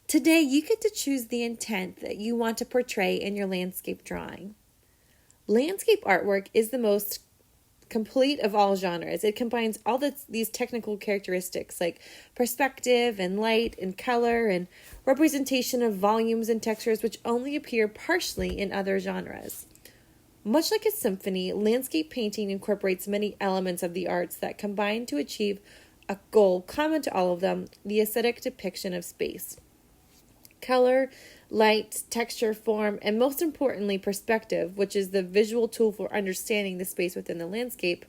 Today, you get to choose the intent that you want to portray in your landscape drawing. Landscape artwork is the most complete of all genres. It combines all these technical characteristics like perspective and light and color and representation of volumes and textures which only appear partially in other genres. Much like a symphony, landscape painting incorporates many elements of the arts that combine to achieve a goal common to all of them, the aesthetic depiction of space. Color, light, texture, form, and most importantly, perspective, which is the visual tool for understanding the space within the landscape,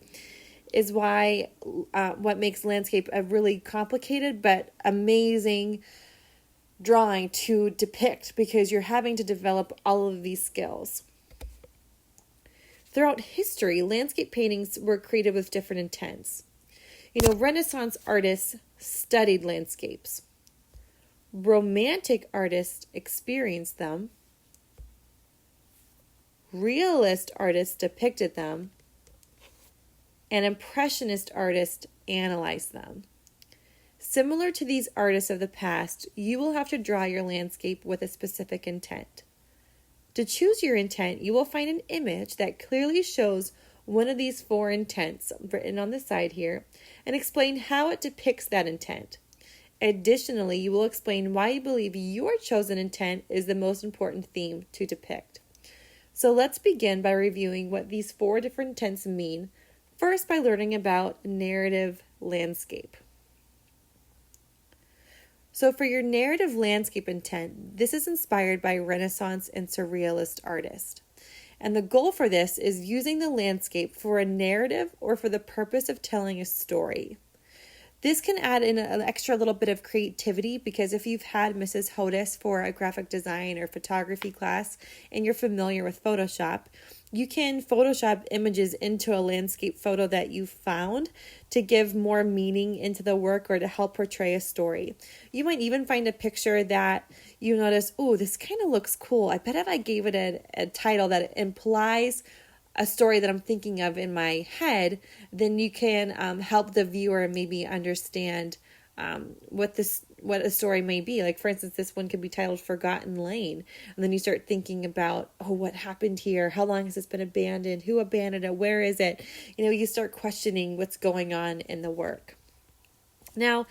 is what makes landscape a really complicated but amazing drawing to depict, because you're having to develop all of these skills. Throughout history, landscape paintings were created with different intents. Renaissance artists studied landscapes. Romantic artists experienced them. Realist artists depicted them. And Impressionist artists analyzed them. Similar to these artists of the past, you will have to draw your landscape with a specific intent. To choose your intent, you will find an image that clearly shows one of these 4 intents written on the side here and explain how it depicts that intent. Additionally, you will explain why you believe your chosen intent is the most important theme to depict. So let's begin by reviewing what these 4 different intents mean, first by learning about narrative landscape. So for your narrative landscape intent, this is inspired by Renaissance and Surrealist artists. And the goal for this is using the landscape for a narrative or for the purpose of telling a story. This can add in an extra little bit of creativity, because if you've had Mrs. Hodis for a graphic design or photography class and you're familiar with Photoshop, you can Photoshop images into a landscape photo that you found to give more meaning into the work or to help portray a story. You might even find a picture that you notice, oh, this kind of looks cool. I bet if I gave it a title that implies a story that I'm thinking of in my head, then you can help the viewer maybe understand what a story may be. Like, for instance, this one could be titled Forgotten Lane. And then you start thinking about, what happened here? How long has this been abandoned? Who abandoned it? Where is it? You start questioning what's going on in the work. Now,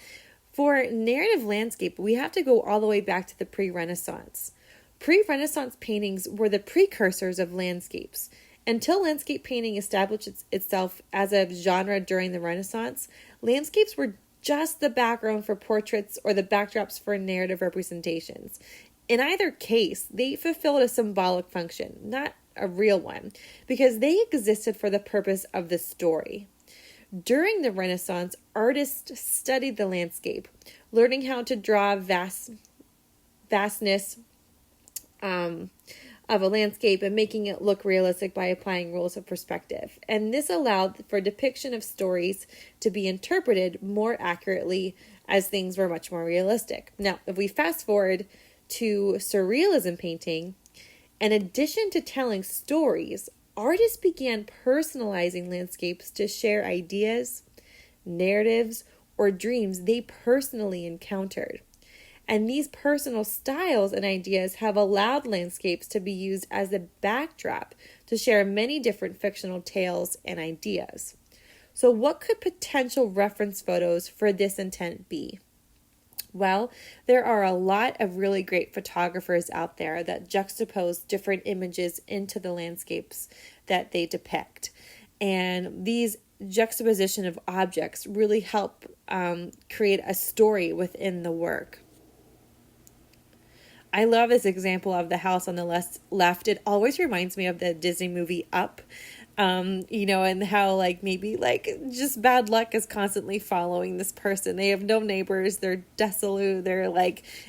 for narrative landscape, we have to go all the way back to the pre-Renaissance. Pre-Renaissance paintings were the precursors of landscapes. Until landscape painting established itself as a genre during the Renaissance, landscapes were just the background for portraits or the backdrops for narrative representations. In either case, they fulfilled a symbolic function, not a real one, because they existed for the purpose of the story. During the Renaissance, artists studied the landscape, learning how to draw vastness of a landscape and making it look realistic by applying rules of perspective. And this allowed for depiction of stories to be interpreted more accurately as things were much more realistic. Now, if we fast forward to surrealism painting, in addition to telling stories, artists began personalizing landscapes to share ideas, narratives, or dreams they personally encountered. And these personal styles and ideas have allowed landscapes to be used as a backdrop to share many different fictional tales and ideas. So what could potential reference photos for this intent be? Well, there are a lot of really great photographers out there that juxtapose different images into the landscapes that they depict. And these juxtaposition of objects really help create a story within the work. I love this example of the house on the left. It always reminds me of the Disney movie Up, and how maybe just bad luck is constantly following this person. They have no neighbors. They're desolate. They're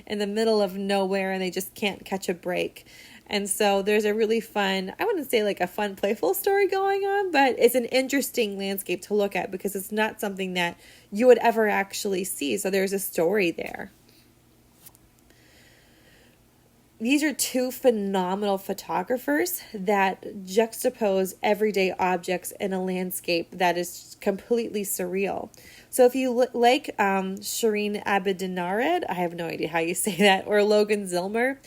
in the middle of nowhere and they just can't catch a break. And so there's a really fun, I wouldn't say a fun, playful story going on, but it's an interesting landscape to look at because it's not something that you would ever actually see. So there's a story there. These are two phenomenal photographers that juxtapose everyday objects in a landscape that is completely surreal. So if you like Shireen Abedinared, I have no idea how you say that, or Logan Zilmer,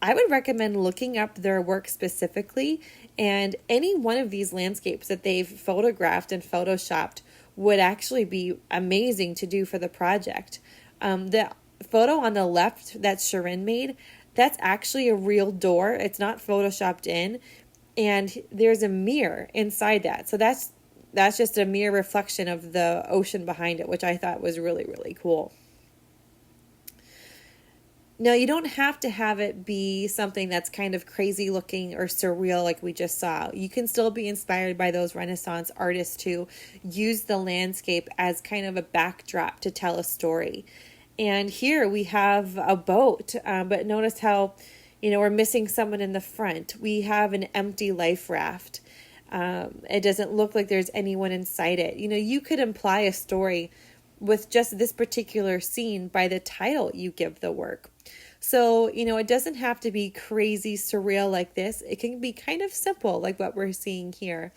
I would recommend looking up their work specifically, and any one of these landscapes that they've photographed and photoshopped would actually be amazing to do for the project. The photo on the left that Sharon made, that's actually a real door. It's not photoshopped in, and there's a mirror inside that. So that's just a mirror reflection of the ocean behind it, which I thought was really, really cool. Now, you don't have to have it be something that's kind of crazy looking or surreal like we just saw. You can still be inspired by those Renaissance artists to use the landscape as kind of a backdrop to tell a story. And here we have a boat, but notice how, we're missing someone in the front. We have an empty life raft. It doesn't look like there's anyone inside it. You could imply a story with just this particular scene by the title you give the work. So, it doesn't have to be crazy surreal like this. It can be kind of simple like what we're seeing here.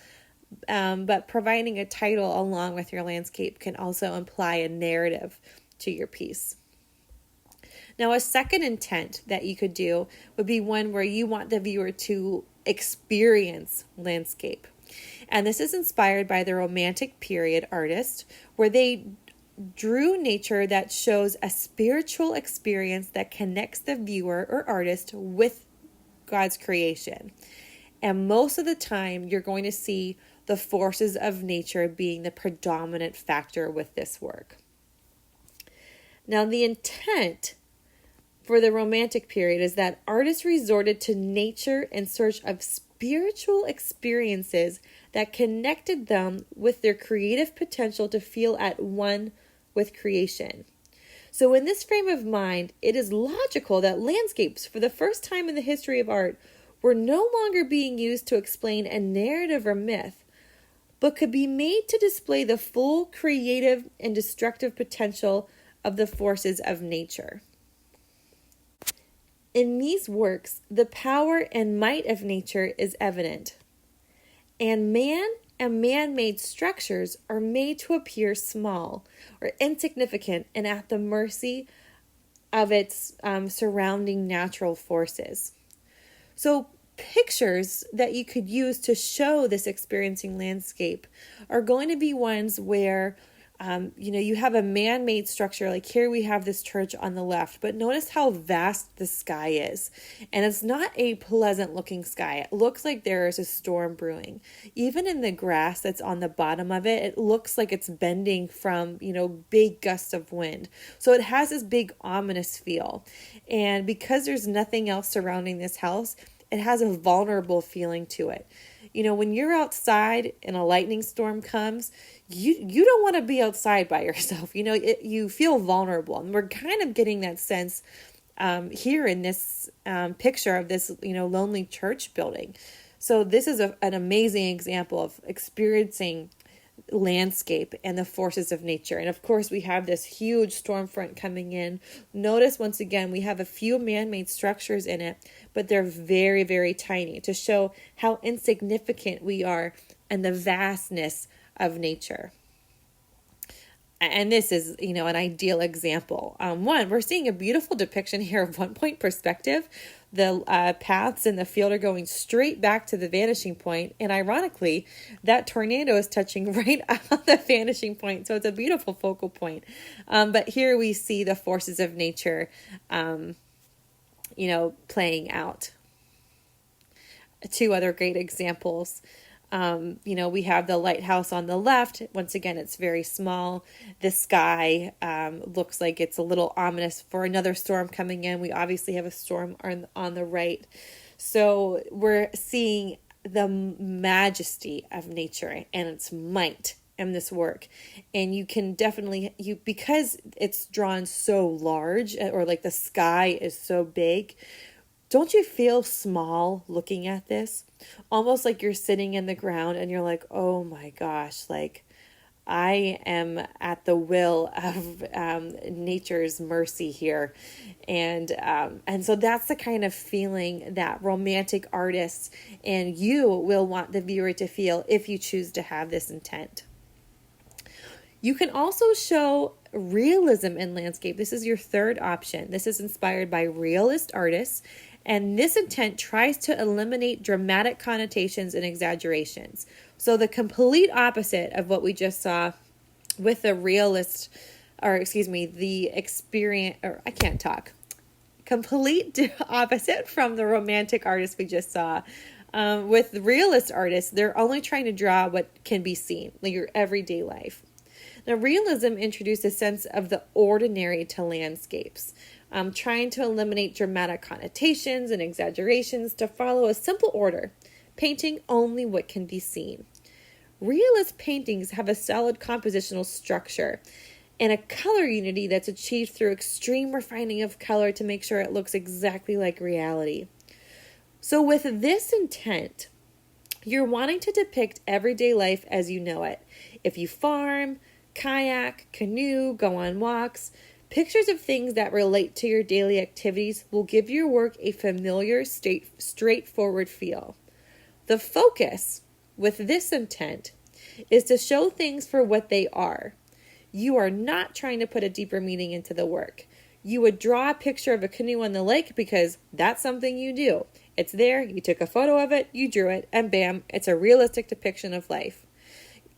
But providing a title along with your landscape can also imply a narrative to your piece. Now, a second intent that you could do would be one where you want the viewer to experience landscape. And this is inspired by the Romantic period artist, where they drew nature that shows a spiritual experience that connects the viewer or artist with God's creation. And most of the time, you're going to see the forces of nature being the predominant factor with this work. Now, the intent for the Romantic period is that artists resorted to nature in search of spiritual experiences that connected them with their creative potential to feel at one with creation. So in this frame of mind, it is logical that landscapes, for the first time in the history of art, were no longer being used to explain a narrative or myth, but could be made to display the full creative and destructive potential of the forces of nature. In these works, the power and might of nature is evident, and man and man-made structures are made to appear small or insignificant and at the mercy of its surrounding natural forces. So pictures that you could use to show this experiencing landscape are going to be ones where you have a man-made structure. Like here we have this church on the left, but notice how vast the sky is. And it's not a pleasant looking sky. It looks like there is a storm brewing. Even in the grass that's on the bottom of it, it looks like it's bending from, big gusts of wind. So it has this big ominous feel. And because there's nothing else surrounding this house, it has a vulnerable feeling to it. When you're outside and a lightning storm comes, you don't want to be outside by yourself. You feel vulnerable. And we're kind of getting that sense here in this picture of this, lonely church building. So this is an amazing example of experiencing landscape and the forces of nature. And of course, we have this huge storm front coming in. Notice once again, we have a few man-made structures in it, but they're very, very tiny to show how insignificant we are and the vastness of nature. And this is, an ideal example. We're seeing a beautiful depiction here of one-point perspective. The paths in the field are going straight back to the vanishing point. And ironically, that tornado is touching right on the vanishing point. So it's a beautiful focal point. But here we see the forces of nature, playing out. Two other great examples. We have the lighthouse on the left. Once again, it's very small. The sky looks like it's a little ominous for another storm coming in. We obviously have a storm on the right. So we're seeing the majesty of nature and its might in this work. And you can definitely, because it's drawn so large, or like the sky is so big, don't you feel small looking at this? Almost like you're sitting in the ground and you're like, oh my gosh, like I am at the will of nature's mercy here. And so that's the kind of feeling that romantic artists and you will want the viewer to feel if you choose to have this intent. You can also show realism in landscape. This is your third option. This is inspired by realist artists, and this intent tries to eliminate dramatic connotations and exaggerations. So the complete opposite of what we just saw with the realist, the experience, or I can't talk. Complete opposite from the romantic artist we just saw. With realist artists, they're only trying to draw what can be seen, like your everyday life. Now, realism introduced a sense of the ordinary to landscapes, trying to eliminate dramatic connotations and exaggerations to follow a simple order, painting only what can be seen. Realist paintings have a solid compositional structure and a color unity that's achieved through extreme refining of color to make sure it looks exactly like reality. So with this intent, you're wanting to depict everyday life as you know it. If you farm, kayak, canoe, go on walks, pictures of things that relate to your daily activities will give your work a familiar, straightforward feel. The focus with this intent is to show things for what they are. You are not trying to put a deeper meaning into the work. You would draw a picture of a canoe on the lake because that's something you do. It's there, you took a photo of it, you drew it, and bam, it's a realistic depiction of life.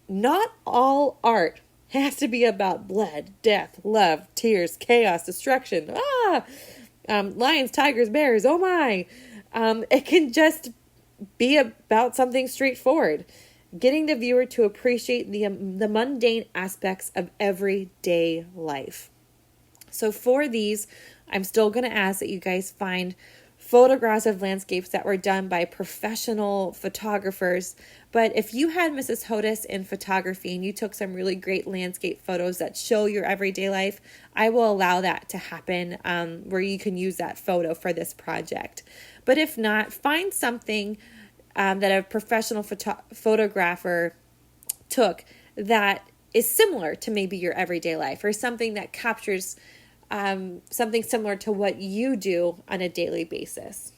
Not all art has to be about blood, death, love, tears, chaos, destruction. Lions, tigers, bears, oh my. It can just be about something straightforward, getting the viewer to appreciate the mundane aspects of everyday life. So for these, I'm still going to ask that you guys find photographs of landscapes that were done by professional photographers. But if you had Mrs. Hodis in photography and you took some really great landscape photos that show your everyday life, I will allow that to happen where you can use that photo for this project. But if not, find something that a professional photographer took that is similar to maybe your everyday life, or something that captures something similar to what you do on a daily basis.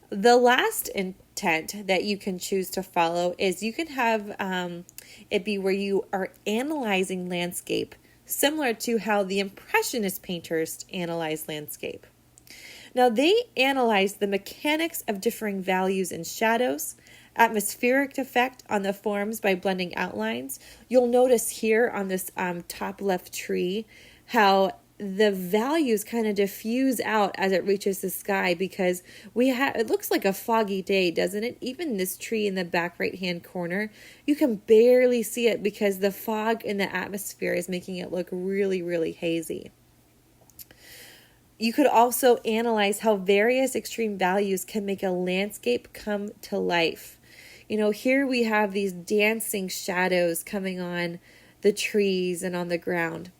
The last intent that you can choose to follow is you can have it be where you are analyzing landscape, similar to how the Impressionist painters analyze landscape. Now, they analyze the mechanics of differing values in shadows, atmospheric effect on the forms by blending outlines. You'll notice here on this top left tree how the values kind of diffuse out as it reaches the sky, because it looks like a foggy day, doesn't it? Even this tree in the back right hand corner, you can barely see it because the fog in the atmosphere is making it look really, really hazy. You could also analyze how various extreme values can make a landscape come to life. You know, here we have these dancing shadows coming on the trees and on the ground.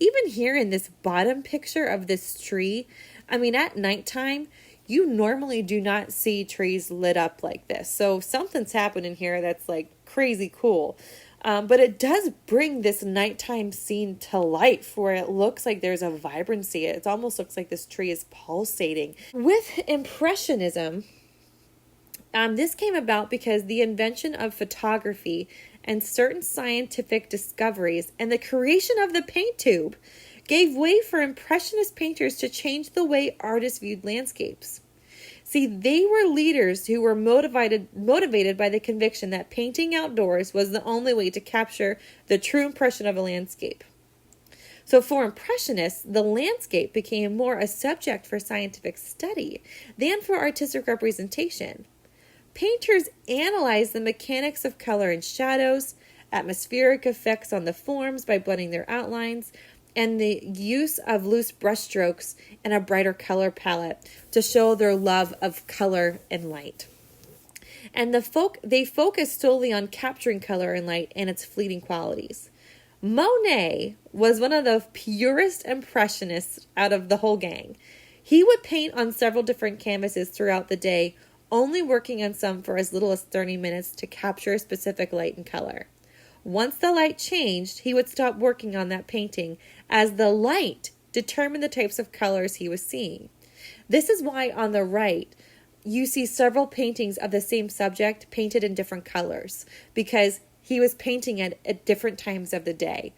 Even here in this bottom picture of this tree, I mean, at nighttime, you normally do not see trees lit up like this. So something's happening here that's like crazy cool. But it does bring this nighttime scene to life where it looks like there's a vibrancy. It almost looks like this tree is pulsating. With Impressionism, this came about because the invention of photography and certain scientific discoveries and the creation of the paint tube gave way for Impressionist painters to change the way artists viewed landscapes. See, they were leaders who were motivated by the conviction that painting outdoors was the only way to capture the true impression of a landscape. So for Impressionists, the landscape became more a subject for scientific study than for artistic representation. Painters analyzed the mechanics of color and shadows, atmospheric effects on the forms by blending their outlines, and the use of loose brushstrokes and a brighter color palette to show their love of color and light. And they focused solely on capturing color and light and its fleeting qualities. Monet was one of the purest Impressionists out of the whole gang. He would paint on several different canvases throughout the day, only working on some for as little as 30 minutes to capture a specific light and color. Once the light changed, he would stop working on that painting as the light determined the types of colors he was seeing. This is why on the right, you see several paintings of the same subject painted in different colors, because he was painting it at different times of the day.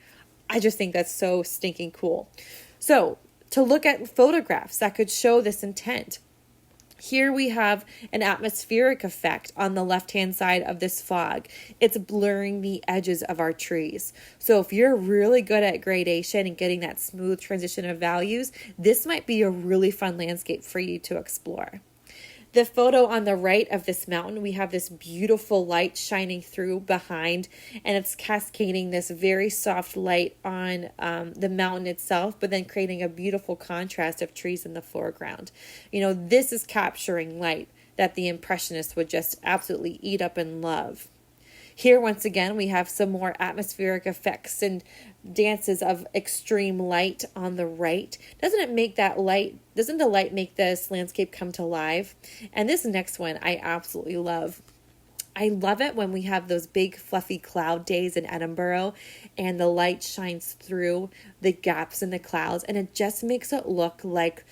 I just think that's so stinking cool. So, to look at photographs that could show this intent. Here we have an atmospheric effect on the left-hand side of this fog. It's blurring the edges of our trees. So if you're really good at gradation and getting that smooth transition of values, this might be a really fun landscape for you to explore. The photo on the right of this mountain, we have this beautiful light shining through behind, and it's cascading this very soft light on the mountain itself, but then creating a beautiful contrast of trees in the foreground. This is capturing light that the Impressionists would just absolutely eat up and love. Here, once again, we have some more atmospheric effects and dances of extreme light on the right. Doesn't the light make this landscape come to life? And this next one I absolutely love. I love it when we have those big fluffy cloud days in Edinburgh and the light shines through the gaps in the clouds, and it just makes it look like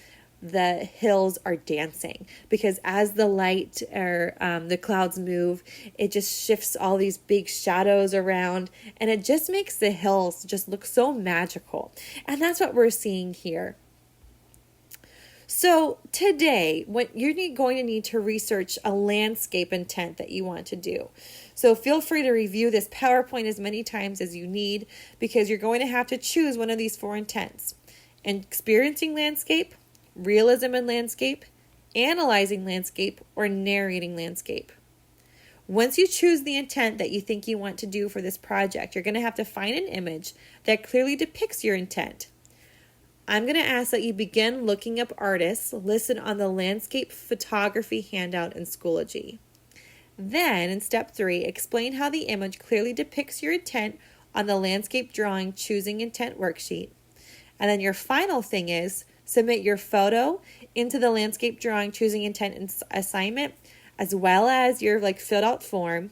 the hills are dancing, because as the light or the clouds move, it just shifts all these big shadows around, and it just makes the hills just look so magical. And that's what we're seeing here. So today, you're going to need to research a landscape intent that you want to do. So feel free to review this PowerPoint as many times as you need, because you're going to have to choose one of these 4 intents: experiencing landscape, realism in landscape, analyzing landscape, or narrating landscape. Once you choose the intent that you think you want to do for this project, you're going to have to find an image that clearly depicts your intent. I'm going to ask that you begin looking up artists listed on the landscape photography handout in Schoology. Then, in step 3, explain how the image clearly depicts your intent on the landscape drawing choosing intent worksheet. And then your final thing is submit your photo into the landscape drawing choosing intent assignment, as well as your filled out form.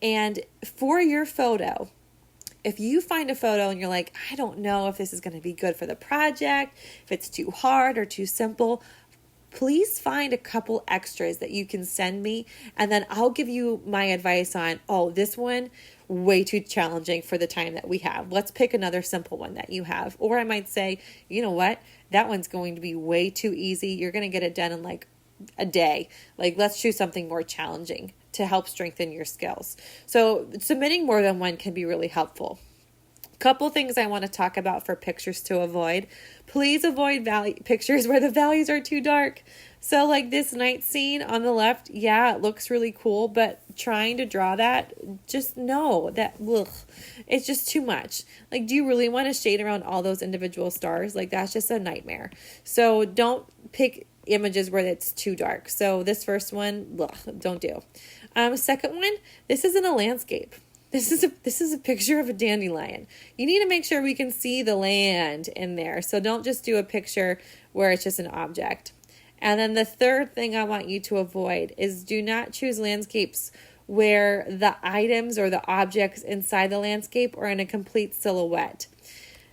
And for your photo, if you find a photo and you're like, I don't know if this is going to be good for the project, if it's too hard or too simple, please find a couple extras that you can send me, and then I'll give you my advice on, this one, way too challenging for the time that we have. Let's pick another simple one that you have. Or I might say, you know what? That one's going to be way too easy. You're going to get it done in a day. Let's choose something more challenging to help strengthen your skills. So submitting more than one can be really helpful. Couple things I want to talk about for pictures to avoid. Please avoid pictures where the values are too dark. So this night scene on the left, it looks really cool, but trying to draw that, just know that, it's just too much. Do you really want to shade around all those individual stars? That's just a nightmare. So don't pick images where it's too dark. So this first one, don't do. Second one, this isn't a landscape. This is a picture of a dandelion. You need to make sure we can see the land in there. So don't just do a picture where it's just an object. And then the third thing I want you to avoid is do not choose landscapes where the items or the objects inside the landscape are in a complete silhouette.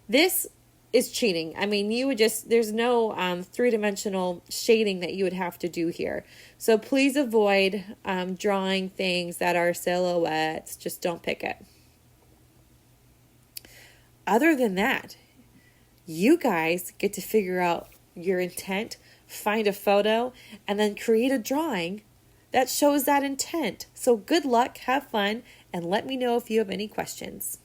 This is cheating. There's no three-dimensional shading that you would have to do here. So please avoid drawing things that are silhouettes. Just don't pick it. Other than that, you guys get to figure out your intent, find a photo, and then create a drawing that shows that intent. So good luck, have fun, and let me know if you have any questions.